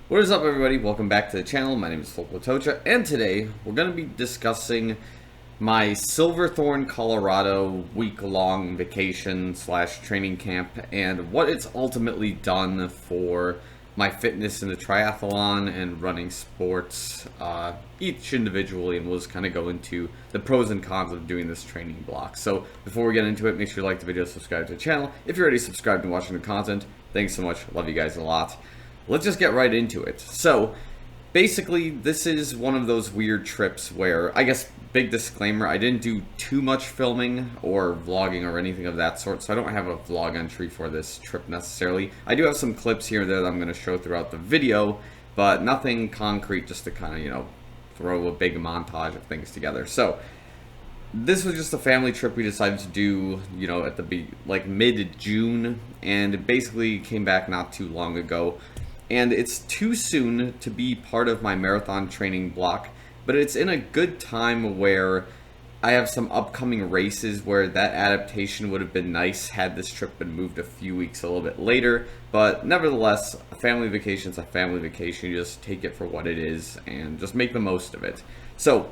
What is up, everybody? Welcome back to the channel. My name is Filip Latocha, and today we're going to be discussing my Silverthorne, Colorado week-long vacation slash training camp and what it's ultimately done for my fitness in the triathlon and running sports, each individually, and we'll just kind of go into the pros and cons of doing this training block. So before we get into it, make sure you like the video, subscribe to the channel. If you're already subscribed and watching the content, thanks so much. Love you guys a lot. Let's just get right into it. So, basically, this is one of those weird trips where, I guess, big disclaimer, I didn't do too much filming or vlogging or anything of that sort, so I don't have a vlog entry for this trip necessarily. I do have some clips here and there that I'm going to show throughout the video, but nothing concrete, just to kind of, throw a big montage of things together. So, this was just a family trip we decided to do, at the mid-June, and it basically came back not too long ago. And it's too soon to be part of my marathon training block, but it's in a good time where I have some upcoming races where that adaptation would have been nice had this trip been moved a few weeks a little bit later. But nevertheless, a family vacation is a family vacation. You just take it for what it is and just make the most of it. So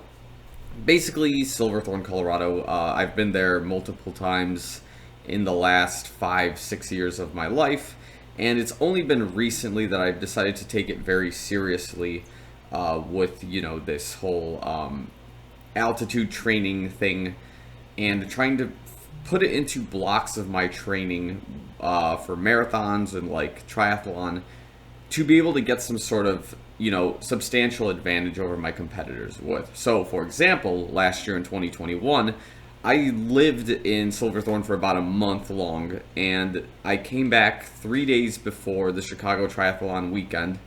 basically, Silverthorne, Colorado, I've been there multiple times in the last 5-6 years of my life. And it's only been recently that I've decided to take it very seriously with, this whole altitude training thing and trying to put it into blocks of my training for marathons and triathlon to be able to get some sort of, substantial advantage over my competitors with. So, for example, last year in 2021, I lived in Silverthorne for about a month long, and I came back 3 days before the Chicago Triathlon weekend,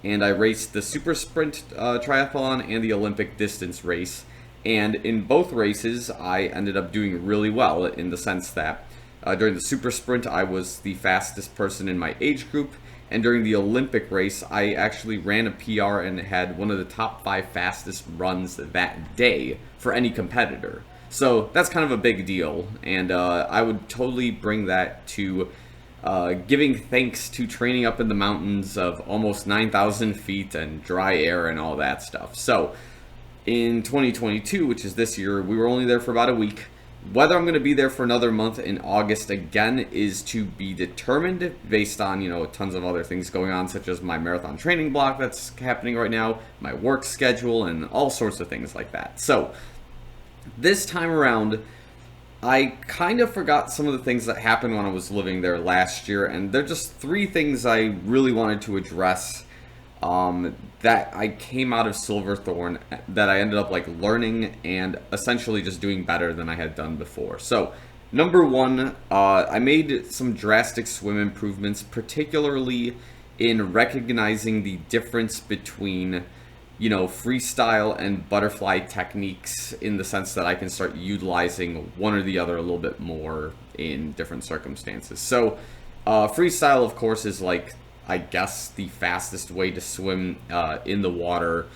and I raced the Super Sprint Triathlon and the Olympic distance race. And in both races, I ended up doing really well in the sense that during the Super Sprint, I was the fastest person in my age group, and during the Olympic race, I actually ran a PR and had one of the top 5 fastest runs that day for any competitor. So that's kind of a big deal, and I would totally bring that to giving thanks to training up in the mountains of almost 9,000 feet and dry air and all that stuff. So in 2022, which is this year, we were only there for about a week. Whether I'm going to be there for another month in August again is to be determined based on, tons of other things going on, such as my marathon training block that's happening right now, my work schedule, and all sorts of things like that. So this time around, I kind of forgot some of the things that happened when I was living there last year, and they're just 3 things I really wanted to address that I came out of Silverthorne that I ended up learning and essentially just doing better than I had done before. So, number 1, I made some drastic swim improvements, particularly in recognizing the difference between freestyle and butterfly techniques in the sense that I can start utilizing one or the other a little bit more in different circumstances. So, freestyle, of course, is I guess the fastest way to swim in the water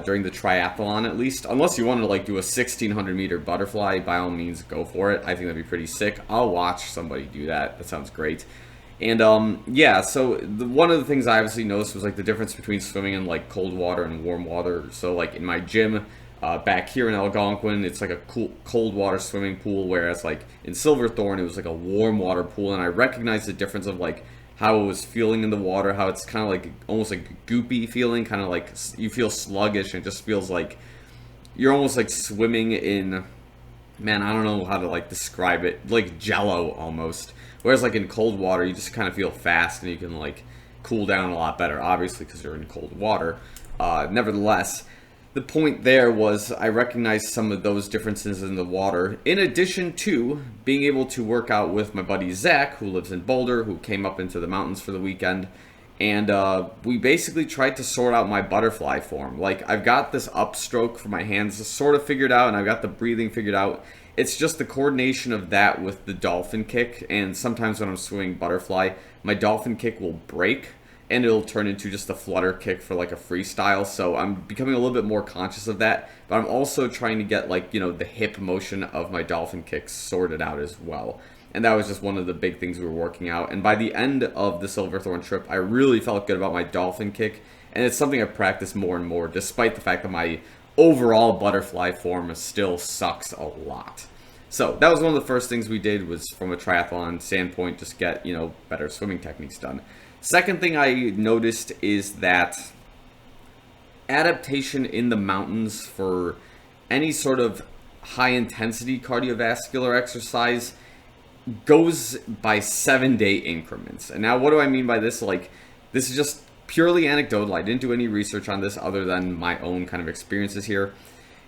during the triathlon, at least. Unless you want to do a 1,600 meter butterfly, by all means, go for it. I think that'd be pretty sick. I'll watch somebody do that. That sounds great. And yeah, so one of the things I obviously noticed was the difference between swimming in cold water and warm water. So in my gym back here in Algonquin, it's a cool cold water swimming pool, whereas in Silverthorne it was a warm water pool, and I recognized the difference of how it was feeling in the water, how it's kind of almost goopy feeling, kind of you feel sluggish, and it just feels like you're almost swimming in, man, I don't know how to describe it, jello almost. Whereas in cold water, you just kind of feel fast and you can cool down a lot better, obviously because you're in cold water. Nevertheless, the point there was I recognized some of those differences in the water, in addition to being able to work out with my buddy Zach, who lives in Boulder, who came up into the mountains for the weekend. And we basically tried to sort out my butterfly form. I've got this upstroke for my hands sort of figured out, and I've got the breathing figured out. It's just the coordination of that with the dolphin kick, and sometimes when I'm swimming butterfly, my dolphin kick will break, and it'll turn into just a flutter kick for a freestyle. So I'm becoming a little bit more conscious of that, but I'm also trying to get the hip motion of my dolphin kicks sorted out as well. and that was just one of the big things we were working out. And by the end of the Silverthorne trip, I really felt good about my dolphin kick, and it's something I practice more and more, despite the fact that my overall butterfly form still sucks a lot. So that was one of the first things we did, was from a triathlon standpoint, just get, better swimming techniques done. Second thing I noticed is that adaptation in the mountains for any sort of high intensity cardiovascular exercise goes by 7-day increments. And now what do I mean by this? Like, this is just purely anecdotal. I didn't do any research on this other than my own kind of experiences here.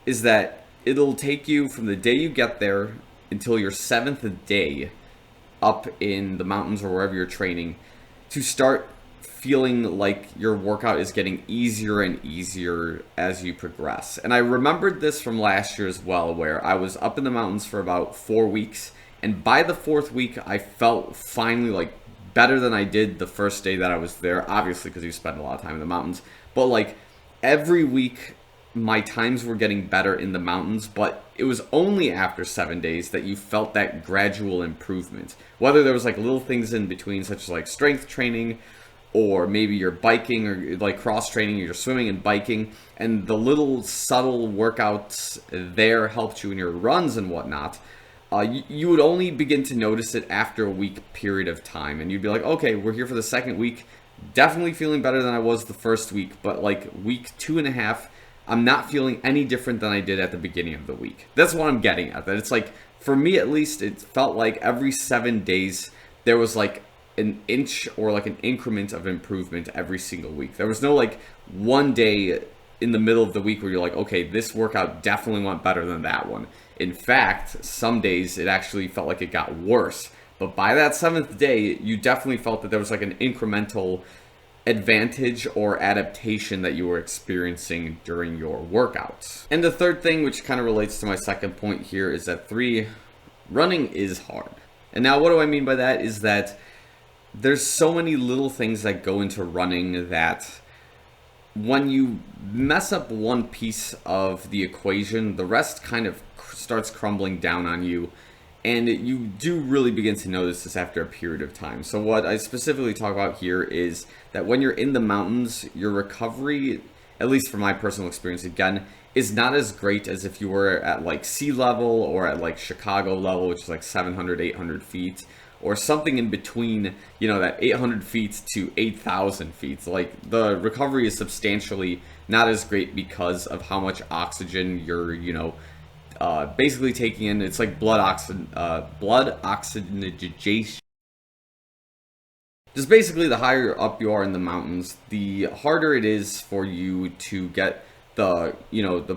Is that it'll take you from the day you get there until your 7th day up in the mountains or wherever you're training to start feeling like your workout is getting easier and easier as you progress. And I remembered this from last year as well, where I was up in the mountains for about 4 weeks, and by the 4th week I felt finally like better than I did the first day that I was there, obviously because you spend a lot of time in the mountains, but like every week my times were getting better in the mountains. But it was only after 7 days that you felt that gradual improvement, whether there was like little things in between, such as like strength training, or maybe you're biking, or like cross training, you're swimming and biking, and the little subtle workouts there helped you in your runs and whatnot. You would only begin to notice it after a week period of time, and you'd be like, okay, we're here for the 2nd week, definitely feeling better than I was the 1st week, but like week 2.5, I'm not feeling any different than I did at the beginning of the week. That's what I'm getting at. That it's like, for me at least, it felt like every 7 days there was like an inch or like an increment of improvement every single week. There was no like one day in the middle of the week where you're like, okay, this workout definitely went better than that one. In fact, some days it actually felt like it got worse. But by that 7th day, you definitely felt that there was like an incremental advantage or adaptation that you were experiencing during your workouts. And the third thing, which kind of relates to my second point here, is that 3, running is hard. And now what do I mean by that is that there's so many little things that go into running that when you mess up one piece of the equation, the rest kind of starts crumbling down on you. And you do really begin to notice this after a period of time. So what I specifically talk about here is that when you're in the mountains, your recovery, at least from my personal experience again, is not as great as if you were at like sea level or at like Chicago level, which is like 700, 800 feet, or something in between, that 800 feet to 8,000 feet. Like, the recovery is substantially not as great because of how much oxygen you're, basically taking in. It's like blood oxygenation. Just basically, the higher up you are in the mountains, the harder it is for you to get the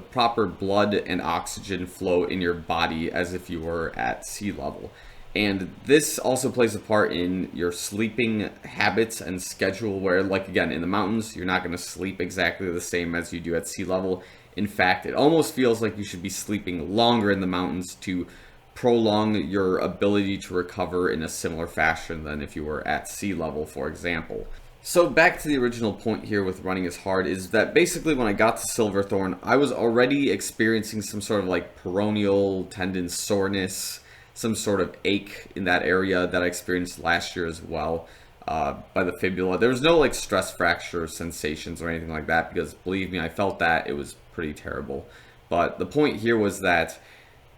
proper blood and oxygen flow in your body as if you were at sea level. And this also plays a part in your sleeping habits and schedule, where, like, again, in the mountains, you're not going to sleep exactly the same as you do at sea level. In fact, it almost feels like you should be sleeping longer in the mountains to prolong your ability to recover in a similar fashion than if you were at sea level, for example. So back to the original point here with running is hard, is that basically when I got to Silverthorne, I was already experiencing some sort of like peroneal tendon soreness, some sort of ache in that area that I experienced last year as well, by the fibula. There was no like stress fracture sensations or anything like that, because believe me, I felt that. It was pretty terrible. But the point here was that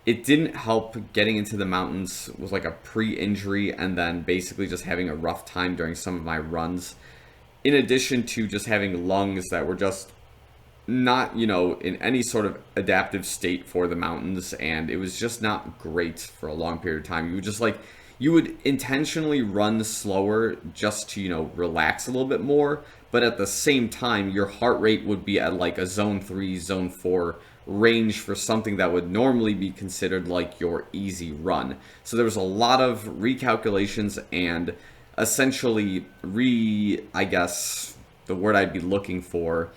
it didn't help getting into the mountains with like a pre-injury and then basically just having a rough time during some of my runs, in addition to just having lungs that were just not, in any sort of adaptive state for the mountains, and it was just not great for a long period of time. You would intentionally run slower just to, relax a little bit more, but at the same time, your heart rate would be at like a zone 3, zone 4 range for something that would normally be considered like your easy run. So there was a lot of recalculations and essentially I guess the word I'd be looking for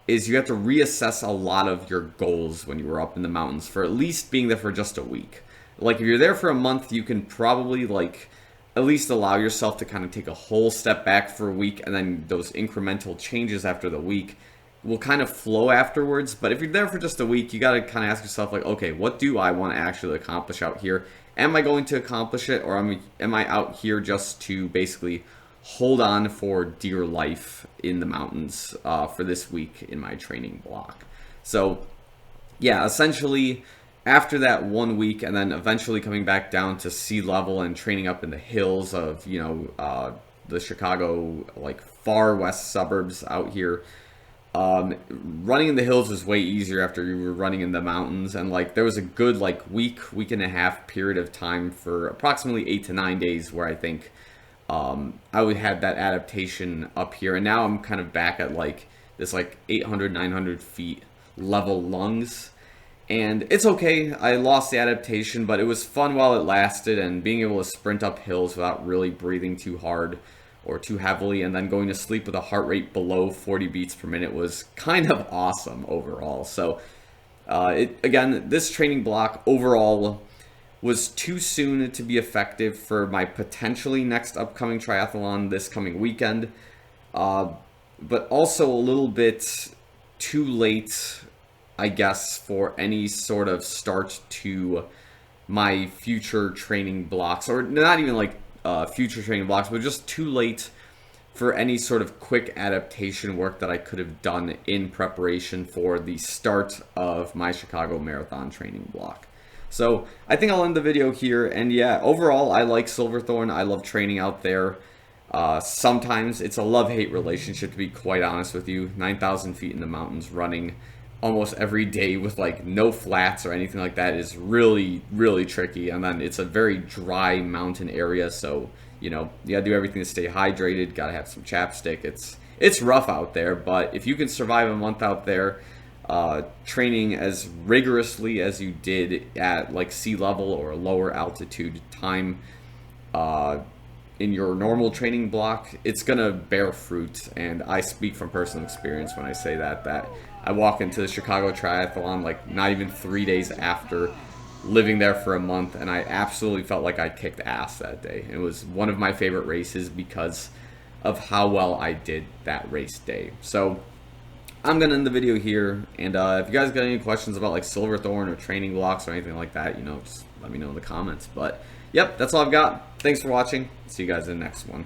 is you have to reassess a lot of your goals when you were up in the mountains for at least being there for just a week. Like, if you're there for a month, you can probably like at least allow yourself to kind of take a whole step back for a week, and then those incremental changes after the week will kind of flow afterwards. But if you're there for just a week, you got to kind of ask yourself, like, okay, what do I want to actually accomplish out here? am I going to accomplish it, or am I out here just to basically hold on for dear life in the mountains for this week in my training block? So yeah, essentially after that 1 week and then eventually coming back down to sea level and training up in the hills of, the Chicago, like, far west suburbs out here, running in the hills was way easier after you were running in the mountains. And like there was a good like week and a half period of time for approximately 8 to 9 days where I think I would have that adaptation up here. And now I'm kind of back at like this like 800, 900 feet level lungs. And it's okay, I lost the adaptation, but it was fun while it lasted, and being able to sprint up hills without really breathing too hard or too heavily, and then going to sleep with a heart rate below 40 beats per minute was kind of awesome overall. So again, this training block overall was too soon to be effective for my potentially next upcoming triathlon this coming weekend, but also a little bit too late, I guess, for any sort of start to my future training blocks, or not even like future training blocks, but just too late for any sort of quick adaptation work that I could have done in preparation for the start of my Chicago Marathon training block. So I think I'll end the video here, and yeah, overall I like Silverthorne. I love training out there. Sometimes it's a love-hate relationship, to be quite honest with you. 9,000 feet in the mountains running almost every day with like no flats or anything like that is really, really tricky. And then it's a very dry mountain area, so you gotta do everything to stay hydrated, gotta have some chapstick. It's rough out there, but if you can survive a month out there training as rigorously as you did at like sea level or lower altitude time in your normal training block, it's gonna bear fruit. And I speak from personal experience when I say that I walk into the Chicago Triathlon like not even 3 days after living there for a month, and I absolutely felt like I kicked ass that day. It was one of my favorite races because of how well I did that race day. So I'm gonna end the video here, and if you guys got any questions about like Silverthorne or training blocks or anything like that, just let me know in the comments. But yep, that's all I've got. Thanks for watching. See you guys in the next one.